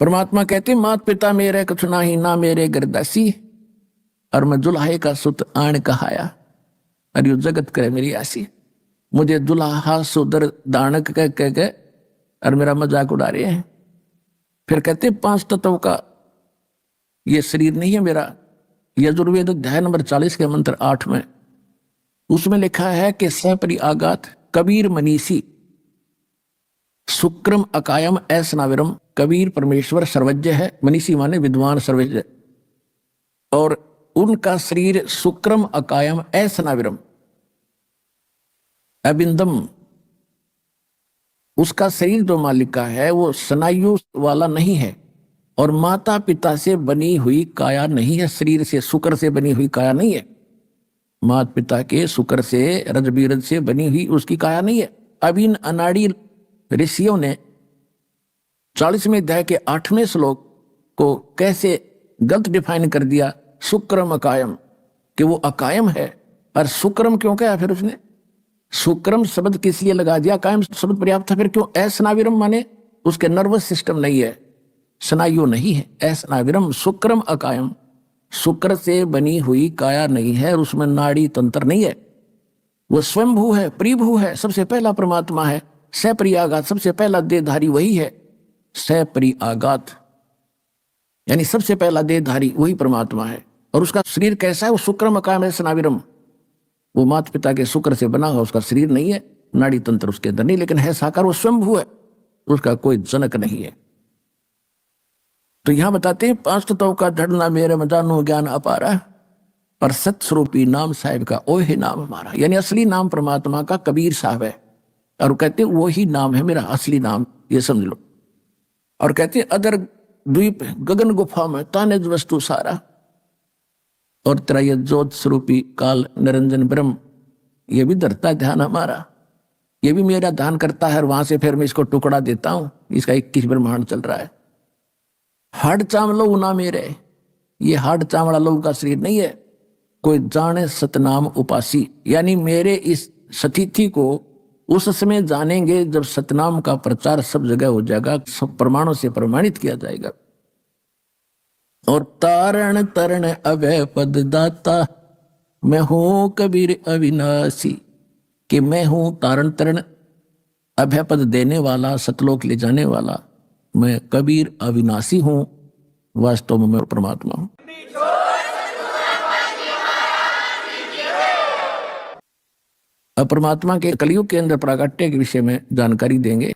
परमात्मा कहते मात पिता मेरे कछु नाही ना मेरे गरदासी, और मैं दुल्हे का सुत आण कहाया, और यू जगत करे मेरी आसी। मुझे दुल्हा सुदर दानक कह के और मेरा मजाक उड़ा रहे हैं। फिर कहते 5 तत्व का ये शरीर नहीं है मेरा। यजुर्वेद अध्याय नंबर 40 के मंत्र 8 में उसमें लिखा है कि सपरि आगात कबीर मनीषी शुक्रम अकायम ऐसनाविरम। कबीर परमेश्वर सर्वज्ञ है, मनीषी माने विद्वान सर्वज्ञ, और उनका शरीर शुक्रम अकायम ऐसनाविरम अबिंदम। उसका शरीर जो मालिक का है वो स्नायु वाला नहीं है, और माता पिता से बनी हुई काया नहीं है। शरीर से शुक्र से बनी हुई काया नहीं है, माता पिता के शुक्र से रजबीरज से बनी हुई उसकी काया नहीं है। अब इन अनाड़ी ऋषियों ने 40वें अध्याय के 8वें श्लोक को कैसे गलत डिफाइन कर दिया, शुक्रम अकायम, कि वो अकायम है। और शुक्रम क्यों कहा फिर उसने? शुक्रम शब्द किस लिए लगा दिया? कायम शब्द पर्याप्त था, फिर क्यों ऐसनाविरम? माने उसके नर्वस सिस्टम नहीं है, स्नायु नहीं है। ऐसनाविरम शुक्रम अकायम, शुक्र से बनी हुई काया नहीं है, और उसमें नाड़ी तंत्र नहीं है। वो स्वयंभू है, प्रिभू है, सबसे पहला परमात्मा है। सपरि आगात, सबसे पहला देहधारी वही है। सपरि आगात यानी सबसे पहला देहधारी वही परमात्मा है। और उसका शरीर कैसा है? वो शुक्रम अकायम ऐसनाविरम, वो माता पिता के शुक्र से बना हुआ उसका शरीर नहीं है, नाड़ी तंत्र उसके अंदर नहीं, लेकिन है साकार, वो स्वयंभू है, उसका कोई जनक नहीं है। तो यहां बताते हैं 5 तत्व का धड़ना मेरे मजानो ज्ञान अपारा, पर सत्स्वरूपी नाम साहिब का ओहे नाम हमारा। यानी असली नाम परमात्मा का कबीर साहब है, और कहते वही नाम है मेरा असली नाम, ये समझ लो। और कहते अदर द्वीप गगन गुफा में तानिज वस्तु सारा, और तेरा ये ज्योत स्वरूपी काल निरंजन ब्रह्म, ये भी धरता ध्यान हमारा, ये भी मेरा ध्यान करता है, और वहां से फिर मैं इसको टुकड़ा देता हूं। इसका 21 ब्रह्मांड चल रहा है। हाड चावलो ना मेरे, ये हाड चावड़ा लोग का शरीर नहीं है। कोई जाने सतनाम उपासी, यानी मेरे इस सतिथि को उस समय जानेंगे जब सतनाम का प्रचार सब जगह हो जाएगा, सब प्रमाणों से प्रमाणित किया जाएगा। और तारण तरण अभय पद दाता, मैं हूं कबीर अविनाशी, कि मैं हूं तारण तरण अभय पद देने वाला, सतलोक ले जाने वाला, मैं कबीर अविनाशी हूं। वास्तव में मैं परमात्मा हूं। अब परमात्मा के कलयुग के अंदर प्राकट्य के विषय में जानकारी देंगे।